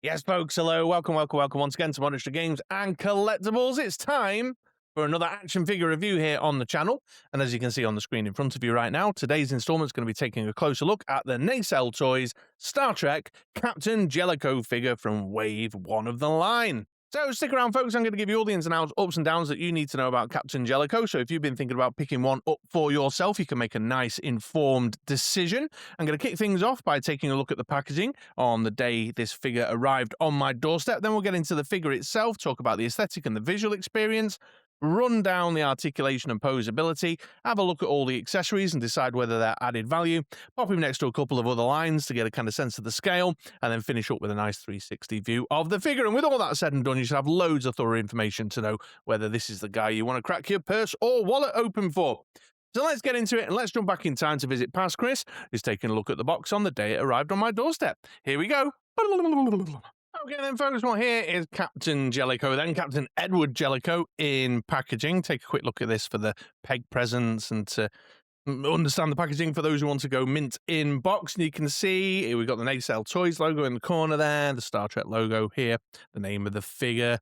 Yes, folks, hello, welcome once again to Monster Games and Collectibles. It's time for another action figure review here on the channel. And as you can see on the screen in front of you right now, today's installment is going to be taking a closer look at the Nacelle Toys Star Trek Captain Jellico figure from Wave 1 of the line. So stick around, folks. I'm going to give you all the ins and outs, ups and downs that you need to know about Captain Jellico. So if you've been thinking about picking one up for yourself, you can make a nice informed decision. I'm going to kick things off by taking a look at the packaging on the day this figure arrived on my doorstep. Then we'll get into the figure itself, talk about the aesthetic and the visual experience, run down the articulation and posability, have a look at all the accessories and decide whether they're added value, pop him next to a couple of other lines to get a kind of sense of the scale, and then finish up with a nice 360 view of the figure. And with all that said and done, you should have loads of thorough information to know whether this is the guy you want to crack your purse or wallet open for. So let's get into it and let's jump back in time to visit past Chris, who's taking a look at the box on the day it arrived on my doorstep. Here we go. Okay then, folks, well, here is Captain Jellico, then Captain Edward Jellico in packaging. Take a quick look at this for the peg presents and to understand the packaging for those who want to go mint in box. And you can see we've got the Nacelle Toys logo in the corner there, the Star Trek logo here, the name of the figure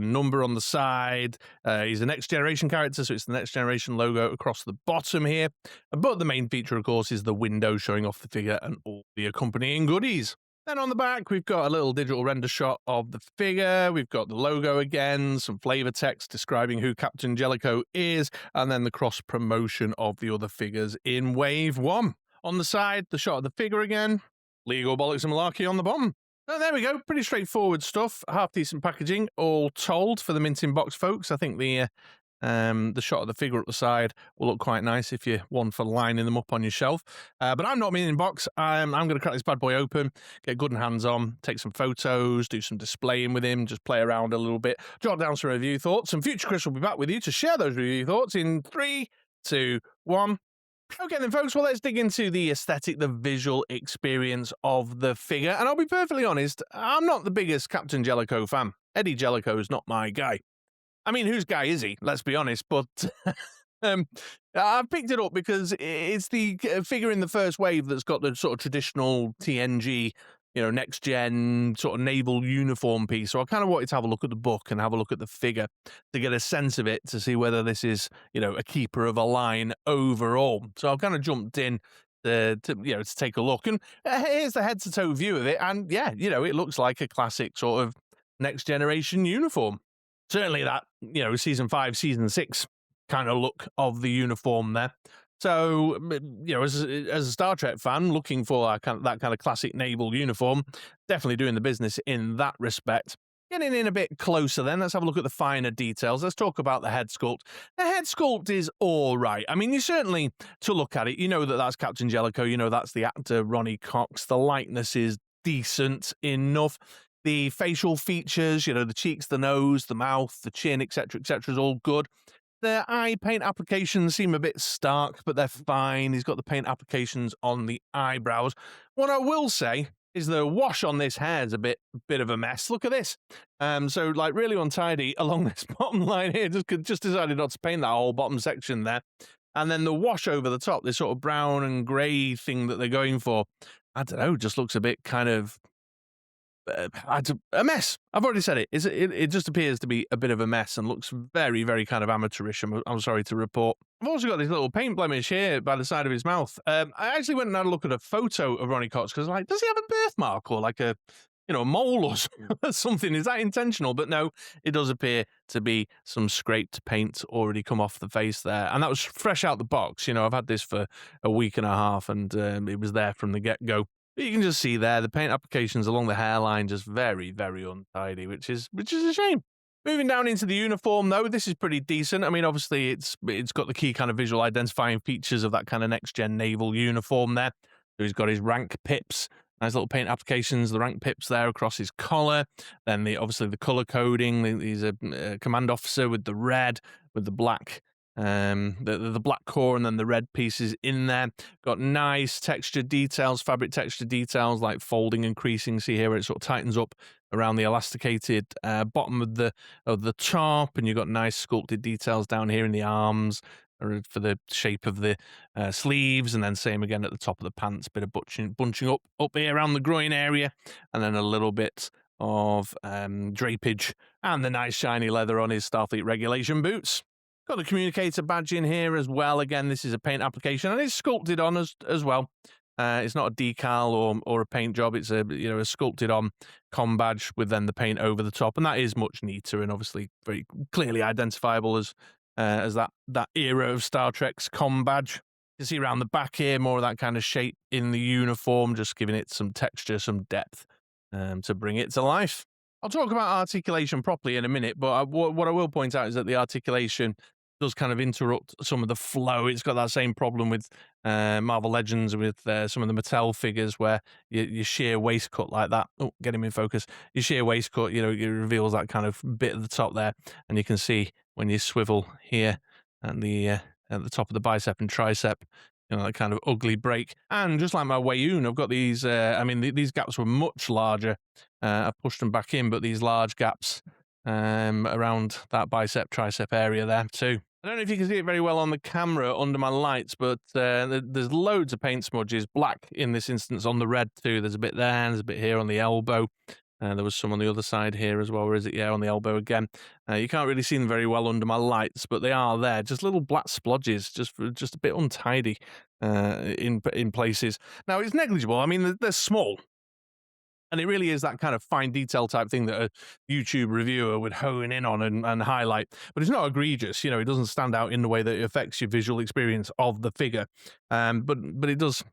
number on the side. He's a next generation character, so it's the next generation logo across the bottom here. But the main feature, of course, is the window showing off the figure and all the accompanying goodies. Then on the back, we've got a little digital render shot of the figure. We've got the logo again, some flavor text describing who Captain Jellico is, and then the cross promotion of the other figures in Wave 1. On the side, the shot of the figure again, Lego Bollocks and Malarkey on the bottom. So there we go, pretty straightforward stuff. Half decent packaging, all told, for the mint in box folks. I think the shot of the figure at the side will look quite nice if you're one for lining them up on your shelf. But I'm not mint in box. I'm going to crack this bad boy open, get good and hands-on, take some photos, do some displaying with him, just play around a little bit, jot down some review thoughts, and future Chris will be back with you to share those review thoughts in 3, 2, 1. Okay then, folks, well, let's dig into the aesthetic, the visual experience of the figure. And I'll be perfectly honest, I'm not the biggest Captain Jellico fan. Eddie Jellico is not my guy. I mean, whose guy is he? Let's be honest. But I picked it up because it's the figure in the first wave that's got the sort of traditional TNG, next gen sort of naval uniform piece. So I kind of wanted to have a look at the book and have a look at the figure to get a sense of it, to see whether this is, a keeper of a line overall. So I've kind of jumped in to take a look. And here's the head to toe view of it. And yeah, it looks like a classic sort of next generation uniform. Certainly that, season 5, season 6 kind of look of the uniform there. So, as a Star Trek fan, looking for that kind of classic naval uniform, definitely doing the business in that respect. Getting in a bit closer then, let's have a look at the finer details. Let's talk about the head sculpt. The head sculpt is all right. I mean, you certainly, to look at it, that's Captain Jellico, that's the actor Ronnie Cox. The likeness is decent enough. The facial features, the cheeks, the nose, the mouth, the chin, etc., is all good. The eye paint applications seem a bit stark, but they're fine. He's got the paint applications on the eyebrows. What I will say is the wash on this hair is a bit of a mess. Look at this. So like really untidy along this bottom line here. Just decided not to paint that whole bottom section there. And then the wash over the top, this sort of brown and grey thing that they're going for, I don't know, just looks a bit kind of a mess. I've already said it. It just appears to be a bit of a mess and looks very, very kind of amateurish. I'm sorry to report. I've also got this little paint blemish here by the side of his mouth. I actually went and had a look at a photo of Ronnie Cox because, does he have a birthmark or like a mole or something? Is that intentional? But no, it does appear to be some scraped paint already come off the face there. And that was fresh out the box. I've had this for a week and a half and it was there from the get-go. You can just see there the paint applications along the hairline just very, very untidy, which is a shame. Moving down into the uniform, though, this is pretty decent. I mean, obviously, it's got the key kind of visual identifying features of that kind of next-gen naval uniform there. So he's got his rank pips, nice little paint applications, the rank pips there across his collar. Then obviously the color coding. He's a command officer with the red, with the black. The black core and then the red pieces in there. Got nice texture details, fabric texture details like folding and creasing. See here where it sort of tightens up around the elasticated bottom of the top, and you've got nice sculpted details down here in the arms for the shape of the sleeves, and then same again at the top of the pants, bit of bunching up here around the groin area, and then a little bit of drapage and the nice shiny leather on his Starfleet regulation boots. Got the communicator badge in here as well. Again, this is a paint application and it's sculpted on as well. It's not a decal or a paint job. It's a sculpted on com badge with then the paint over the top, and that is much neater and obviously very clearly identifiable as that era of Star Trek's com badge. You see around the back here more of that kind of shape in the uniform, just giving it some texture, some depth to bring it to life. I'll talk about articulation properly in a minute, but what I will point out is that the articulation does kind of interrupt some of the flow. It's got that same problem with Marvel Legends, with some of the Mattel figures, where your sheer waistcut like that. Oh, get him in focus. Your sheer waistcut, it reveals that kind of bit at the top there, and you can see when you swivel here at the top of the bicep and tricep, that kind of ugly break. And just like my Wayoon, I've got these. These gaps were much larger. I pushed them back in, but these large gaps around that bicep tricep area there too. I don't know if you can see it very well on the camera under my lights, but there's loads of paint smudges, black in this instance on the red too. There's a bit there, and there's a bit here on the elbow. There was some on the other side here as well. Where is it? Yeah, on the elbow again. You can't really see them very well under my lights, but they are there. Just little black splodges, just a bit untidy in places. Now, it's negligible. I mean, they're small. And it really is that kind of fine detail type thing that a YouTube reviewer would hone in on and highlight. But it's not egregious. It doesn't stand out in the way that it affects your visual experience of the figure. But it does,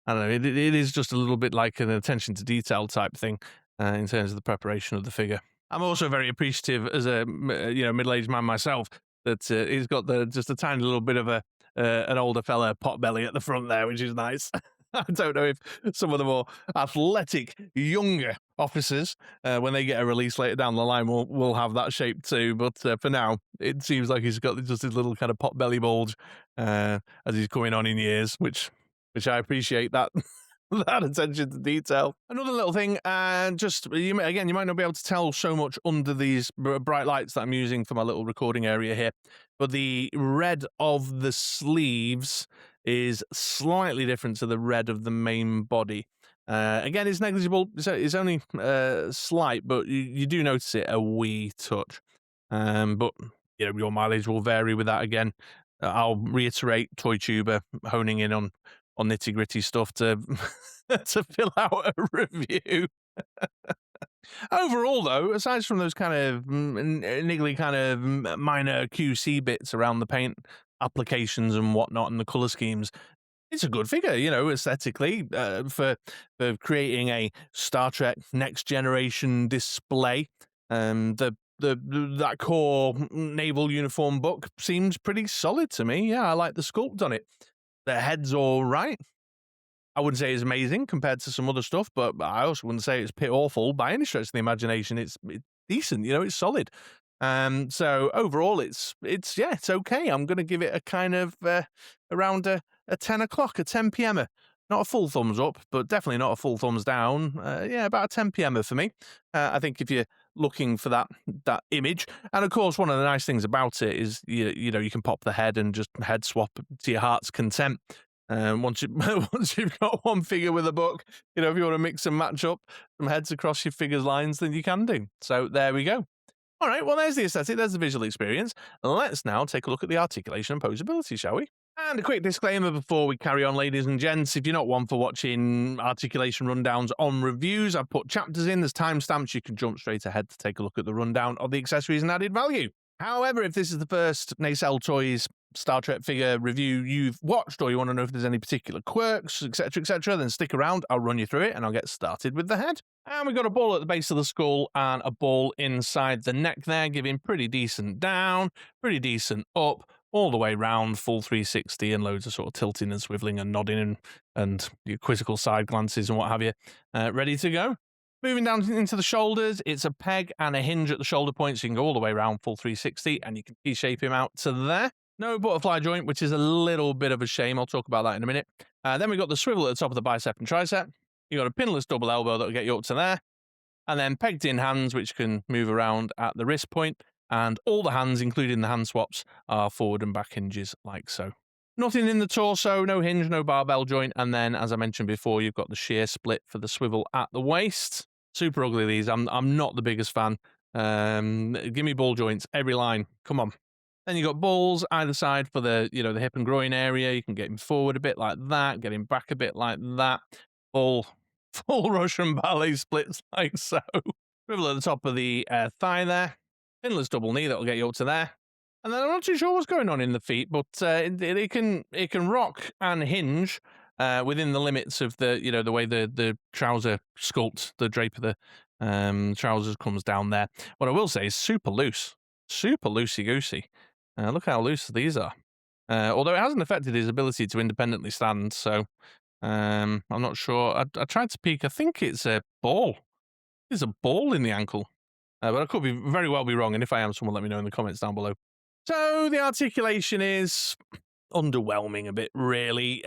I don't know, it is just a little bit like an attention to detail type thing in terms of the preparation of the figure. I'm also very appreciative as a middle-aged man myself that he's got just a tiny little bit of an older fella pot belly at the front there, which is nice. I don't know if some of the more athletic, younger officers, when they get a release later down the line, will have that shape too. But for now, it seems like he's got just his little kind of pot belly bulge as he's coming on in years, which I appreciate that. That attention to detail. Another little thing, you might not be able to tell so much under these bright lights that I'm using for my little recording area here, but the red of the sleeves is slightly different to the red of the main body. Again, it's negligible. It's only slight, but you do notice it a wee touch. But your mileage will vary with that. Again, I'll reiterate, toy tuber honing in on nitty gritty stuff to to fill out a review. Overall, though, aside from those kind of niggly kind of minor QC bits around the paint applications and whatnot and the color schemes, it's a good figure, aesthetically, for creating a Star Trek Next Generation display. That core naval uniform book seems pretty solid to me. Yeah, I like the sculpt on it. The head's all right. I wouldn't say it's amazing compared to some other stuff, but I also wouldn't say it's pit awful by any stretch of the imagination. It's decent, it's solid. So overall, it's okay. I'm going to give it a kind of around a 10 o'clock, a 10 p.m. Not a full thumbs up, but definitely not a full thumbs down. About a 10 p.m. for me. I think if you're looking for that image, and of course, one of the nice things about it is you can pop the head and just head swap to your heart's content. Once you've got one figure with a book, if you want to mix and match up some heads across your figures lines, then you can do. So there we go. All right, well, there's the aesthetic, there's the visual experience. Let's now take a look at the articulation and posability, shall we? And a quick disclaimer before we carry on, ladies and gents. If you're not one for watching articulation rundowns on reviews, I've put chapters in. There's timestamps. You can jump straight ahead to take a look at the rundown of the accessories and added value. However, if this is the first Nacelle Toys Star Trek figure review you've watched, or you want to know if there's any particular quirks, etc., then stick around. I'll run you through it, and I'll get started with the head. And we've got a ball at the base of the skull and a ball inside the neck there, giving pretty decent down, pretty decent up, all the way round, full 360, and loads of sort of tilting and swiveling and nodding and your quizzical side glances and what have you. Ready to go? Moving down into the shoulders, it's a peg and a hinge at the shoulder point, so you can go all the way around, full 360, and you can T-shape him out to there. No butterfly joint, which is a little bit of a shame. I'll talk about that in a minute. Then we've got the swivel at the top of the bicep and tricep. You've got a pinless double elbow that will get you up to there. And then pegged in hands, which can move around at the wrist point. And all the hands, including the hand swaps, are forward and back hinges like so. Nothing in the torso, no hinge, no barbell joint. And then, as I mentioned before, you've got the shear split for the swivel at the waist. Super ugly, these. I'm not the biggest fan. Give me ball joints, every line. Come on. Then you got balls either side for the, the hip and groin area. You can get him forward a bit like that, get him back a bit like that. Full, full Russian ballet splits like so. Swivel at the top of the thigh there. Pinless double knee, that'll get you up to there. And then I'm not too sure what's going on in the feet, but it can rock and hinge within the limits of the the way the trouser sculpt, the drape of the trousers comes down there. What I will say is super loose, super loosey goosey. Look how loose these are. Although it hasn't affected his ability to independently stand, so I'm not sure. I tried to peek. I think it's a ball. There's a ball in the ankle. But I could very well be wrong, and if I am, someone let me know in the comments down below. So the articulation is underwhelming a bit, really.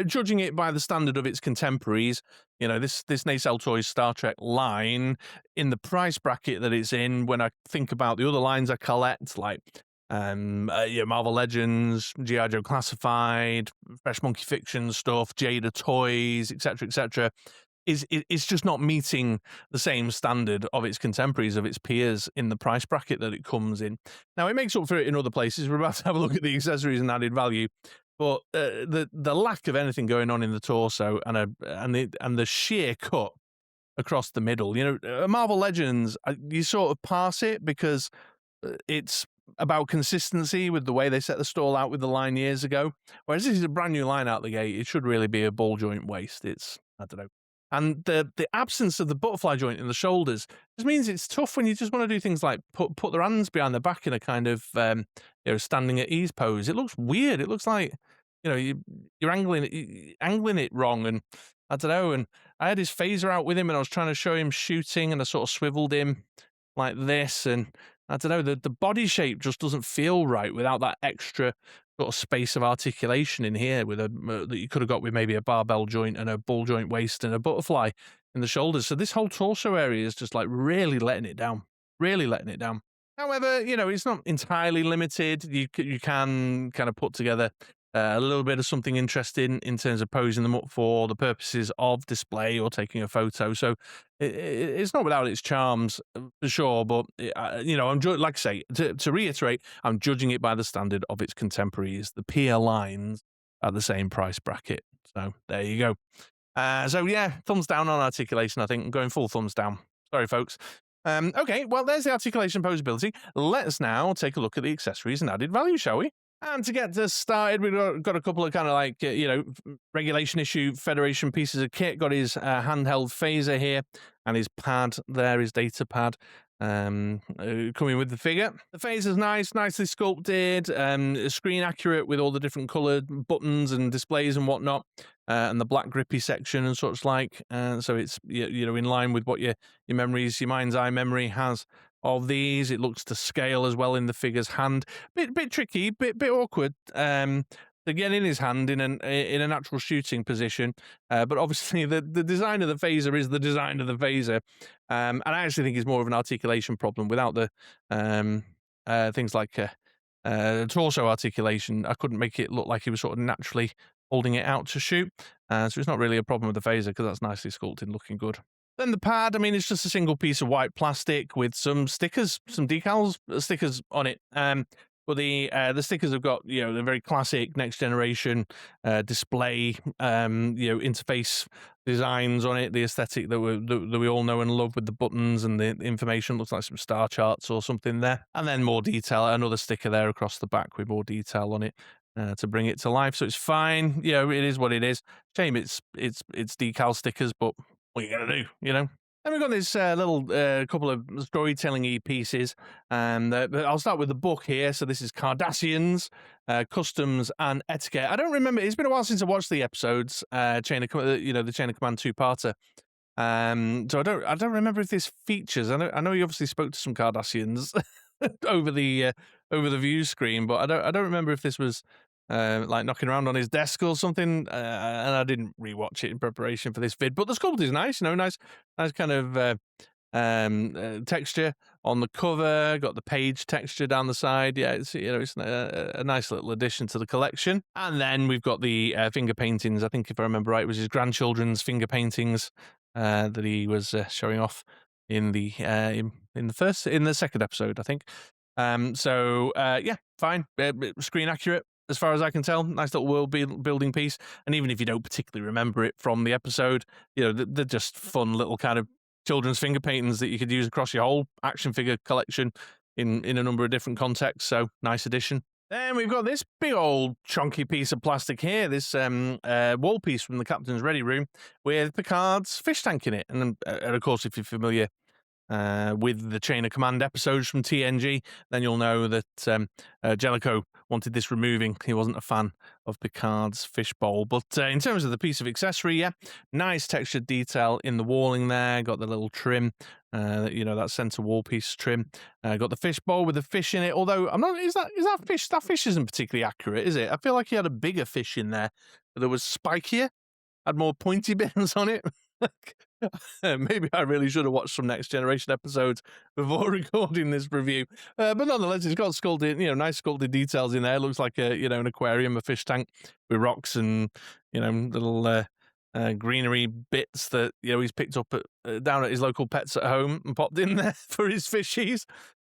Judging it by the standard of its contemporaries, this Nacelle Toys Star Trek line, in the price bracket that it's in, when I think about the other lines I collect, like Marvel Legends, G.I. Joe Classified, Fresh Monkey Fiction stuff, Jada Toys, etc., it's just not meeting the same standard of its contemporaries, of its peers in the price bracket that it comes in. Now, it makes up for it in other places. We're about to have a look at the accessories and added value, but the lack of anything going on in the torso and the sheer cut across the middle. Marvel Legends, you sort of pass it because it's about consistency with the way they set the stall out with the line years ago. Whereas this is a brand new line out the gate. It should really be a ball joint waist. I don't know. And the absence of the butterfly joint in the shoulders just means it's tough when you just want to do things like put their hands behind their back in a kind of standing at ease pose. It looks weird. It looks like you're angling it wrong, and I don't know. And I had his phaser out with him, and I was trying to show him shooting, and I sort of swiveled him like this, and I don't know. The body shape just doesn't feel right without that extra sort of space of articulation in here with that you could have got with maybe a barbell joint and a ball joint waist and a butterfly in the shoulders. So this whole torso area is just like really letting it down, really letting it down. However, it's not entirely limited. You can kind of put together a little bit of something interesting in terms of posing them up for the purposes of display or taking a photo. So it's not without its charms for sure. But I'm like I say, to reiterate, I'm judging it by the standard of its contemporaries. The peer lines are the same price bracket. So there you go. So yeah, thumbs down on articulation. I think I'm going full thumbs down. Sorry, folks. Okay, well, there's the articulation posability. Let's now take a look at the accessories and added value, shall we? And to get this started, we've got a couple of kind of like, regulation issue Federation pieces of kit. Got his handheld phaser here and his pad there, his data pad, coming with the figure. The phaser's nice, nicely sculpted, screen accurate with all the different coloured buttons and displays and whatnot, and the black grippy section and such like. So it's, in line with what your memories, your mind's eye memory has of these. It looks to scale as well in the figure's hand. Bit tricky, bit awkward to get in his hand in a natural shooting position. But obviously the design of the phaser is the design of the phaser. And I actually think it's more of an articulation problem without the things like torso articulation. I couldn't make it look like he was sort of naturally holding it out to shoot. So it's not really a problem with the phaser because that's nicely sculpted, looking good. Then the pad, it's just a single piece of white plastic with some stickers, some decals, stickers on it. But the stickers have got, the very classic next generation display, interface designs on it, the aesthetic that we all know and love with the buttons and the information. Looks like some star charts or something there. And then more detail, another sticker there across the back with more detail on it. To bring it to life, so it's fine. It is what it is. Shame it's decal stickers, but what are you gonna do? Then we've got this little couple of storytelling-y pieces, and I'll start with the book here. So this is Cardassians, Customs and Etiquette. I don't remember. It's been a while since I watched the episodes. The Chain of Command two-parter. So I don't remember if this features. I know you obviously spoke to some Cardassians over the view screen, but I don't remember if this was like knocking around on his desk or something, and I didn't rewatch it in preparation for this vid. But the sculpt is nice, nice kind of texture on the cover. Got the page texture down the side. Yeah, it's a nice little addition to the collection. And then we've got the finger paintings. I think if I remember right, it was his grandchildren's finger paintings that he was showing off in the in the second episode, I think. So yeah, fine, screen accurate as far as I can tell. Nice little world building piece, and even if you don't particularly remember it from the episode, they're just fun little kind of children's finger paintings that you could use across your whole action figure collection in a number of different contexts. So nice addition. Then we've got this big old chunky piece of plastic here, this wall piece from the captain's ready room with Picard's fish tank in it. And of course, if you're familiar with the Chain of Command episodes from TNG, then you'll know that Jellico wanted this removing. He wasn't a fan of Picard's fishbowl. But in terms of the piece of accessory, yeah, nice textured detail in the walling there. Got the little trim, that center wall piece trim. Got the fishbowl with the fish in it. Although I'm not, is that fish? That fish isn't particularly accurate, is it? I feel like he had a bigger fish in there that was spikier, had more pointy bits on it. Maybe I really should have watched some Next Generation episodes before recording this review. But nonetheless, it's got sculpted, nice sculpted details in there. It looks like an aquarium, a fish tank with rocks and, little greenery bits that, he's picked up down at his local Pets at Home and popped in there for his fishies.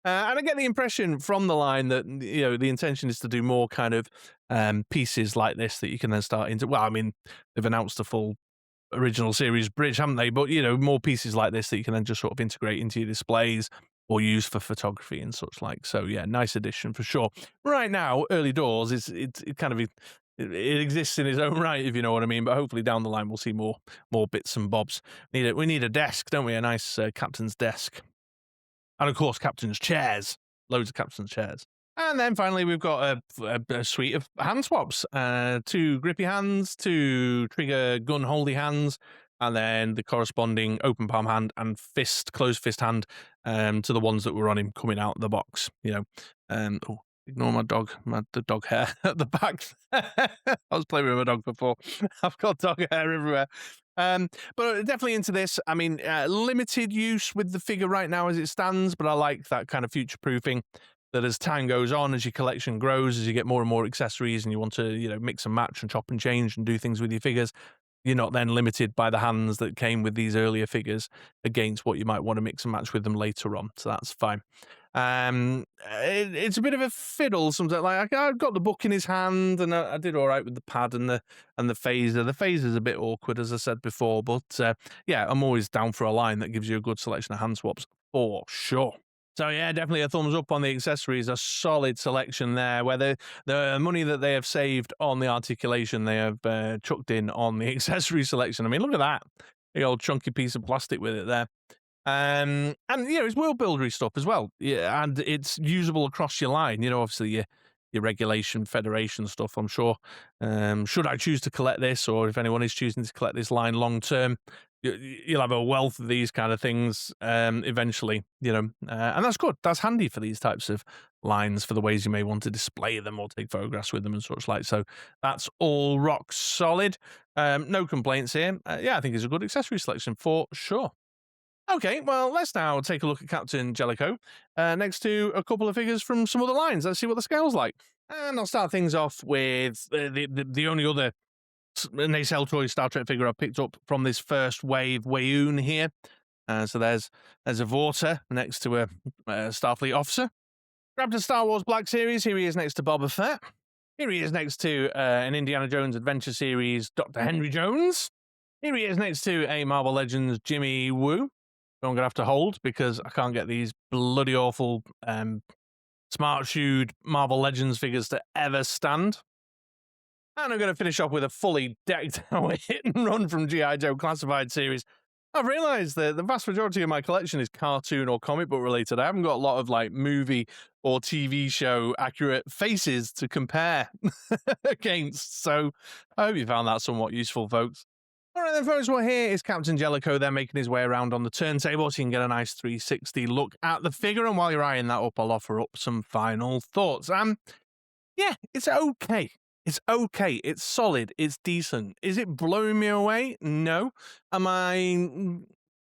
And I get the impression from the line that, the intention is to do more kind of pieces like this that you can then start into. Well, I mean, they've announced a full original series bridge, haven't they? But more pieces like this that you can then just sort of integrate into your displays or use for photography and such like. So yeah, nice addition for sure. Right now, early doors, it kind of it exists in its own right, if you know what I mean. But hopefully down the line we'll see more bits and bobs. We need a desk, don't we? A nice captain's desk, and of course captain's chairs. Loads of captain's chairs. And then finally, we've got a suite of hand swaps. 2 grippy hands, 2 trigger gun holdy hands, and then the corresponding open palm hand and closed fist hand to the ones that were on him coming out of the box. Ignore the dog hair at the back. I was playing with my dog before. I've got dog hair everywhere. But definitely into this. I mean, limited use with the figure right now as it stands, but I like that kind of future-proofing. That as time goes on, as your collection grows, as you get more and more accessories and you want to, mix and match and chop and change and do things with your figures, you're not then limited by the hands that came with these earlier figures against what you might want to mix and match with them later on. So that's fine. It's a bit of a fiddle sometimes. Like I've got the book in his hand, and I did all right with the pad and the phaser. The phaser's a bit awkward, as I said before, but yeah, I'm always down for a line that gives you a good selection of hand swaps for sure. So yeah, definitely a thumbs up on the accessories. A solid selection there. Where the money that they have saved on the articulation, they have chucked in on the accessory selection. I mean, look at that big old chunky piece of plastic with it there. And it's world buildery stuff as well. Yeah, and it's usable across your line. Obviously your regulation federation stuff. I'm sure. Should I choose to collect this, or if anyone is choosing to collect this line long term, you'll have a wealth of these kind of things eventually, and that's good. That's handy for these types of lines for the ways you may want to display them or take photographs with them and such like. So that's all rock solid. No complaints here. Yeah, I think it's a good accessory selection for sure. Okay, well, let's now take a look at Captain Jellico next to a couple of figures from some other lines. Let's see what the scale's like. And I'll start things off with the only other Nacelle Toys Star Trek figure I picked up from this first wave Wayoon here. So there's a Vorta next to a Starfleet officer. Grabbed a Star Wars Black Series. Here he is next to Boba Fett. Here he is next to an Indiana Jones Adventure Series Dr. Henry Jones. Here he is next to a Marvel Legends Jimmy Woo. I'm going to have to hold because I can't get these bloody awful smart-shoed Marvel Legends figures to ever stand. And I'm going to finish off with a fully decked out hit and run from G.I. Joe Classified series. I've realised that the vast majority of my collection is cartoon or comic book related. I haven't got a lot of like movie or TV show accurate faces to compare against. So I hope you found that somewhat useful, folks. All right, then, folks, well, here is Captain Jellico there making his way around on the turntable so you can get a nice 360 look at the figure. And while you're eyeing that up, I'll offer up some final thoughts. Yeah, it's okay. It's okay. It's solid. It's decent. Is it blowing me away? No. Am I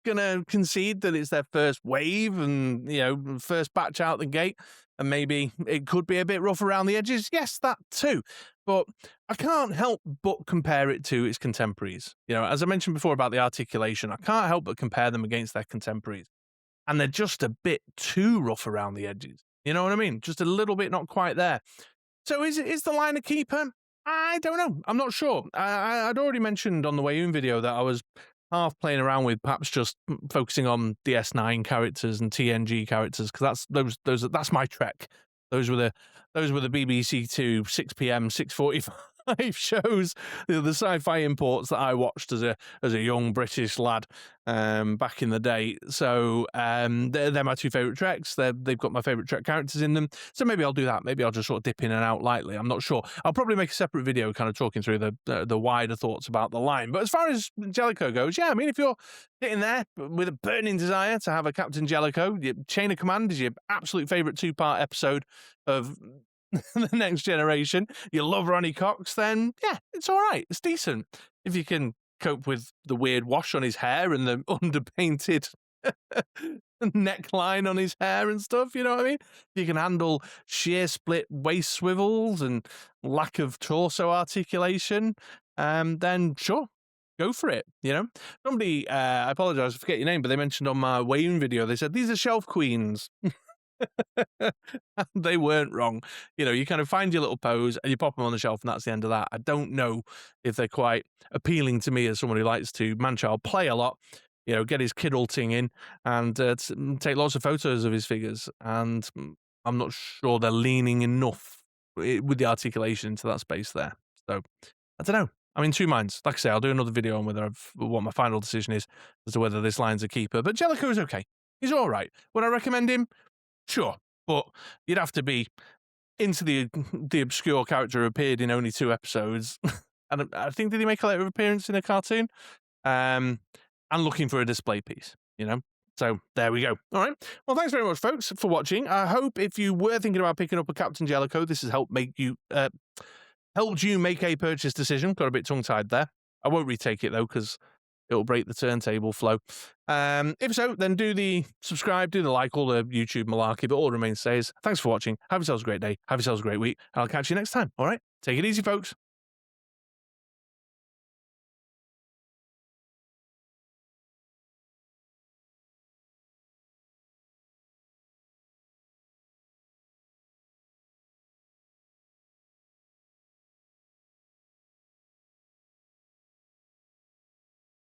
going to concede that it's their first wave and, first batch out the gate? And maybe it could be a bit rough around the edges? Yes, that too. but I can't help but compare it to its contemporaries. You know, as I mentioned before about the articulation, I can't help but compare them against their contemporaries. And they're just a bit too rough around the edges. You know what I mean? Just a little bit not quite there. So is the line a keeper? I don't know. I'm not sure. I'd already mentioned on the Way video that I was half playing around with perhaps just focusing on DS9 characters and TNG characters, because that's my trek. Those were the BBC Two 6 p.m. 6:45 shows, the sci-fi imports that I watched as a young British lad back in the day. So they're my two favorite treks. They've got my favorite Trek characters in them. So maybe I'll do that. Maybe I'll just sort of dip in and out lightly. I'm not sure. I'll probably make a separate video kind of talking through the wider thoughts about the line. But as far as Jellico goes, yeah, I mean, if you're sitting there with a burning desire to have a Captain Jellico, your Chain of Command is your absolute favorite 2-part episode of the Next Generation, you love Ronnie Cox, then yeah, it's all right. It's decent. If you can cope with the weird wash on his hair and the underpainted neckline on his hair and stuff, you know what I mean? If you can handle sheer split waist swivels and lack of torso articulation, then sure, go for it, you know? Somebody, I apologize, I forget your name, but they mentioned on my Wayne video, they said, these are shelf queens. They weren't wrong. You know, you kind of find your little pose and you pop them on the shelf, and that's the end of that. I don't know if they're quite appealing to me as someone who likes to man-child play a lot, you know, get his kiddleting in and take lots of photos of his figures. And I'm not sure they're leaning enough with the articulation into that space there. So I don't know. I'm in two minds. Like I say, I'll do another video on what my final decision is as to whether this line's a keeper. But Jellico is okay. He's all right. Would I recommend him? Sure, but you'd have to be into the obscure character who appeared in only 2 episodes, and I think did he make a later appearance in a cartoon? And looking for a display piece, you know. So there we go. All right. Well, thanks very much, folks, for watching. I hope if you were thinking about picking up a Captain Jellico, this has helped you make a purchase decision. Got a bit tongue tied there. I won't retake it though, because it'll break the turntable flow. If so, then do the subscribe, do the like, all the YouTube malarkey, but all remains says, thanks for watching. Have yourselves a great day. Have yourselves a great week. And I'll catch you next time. All right. Take it easy, folks.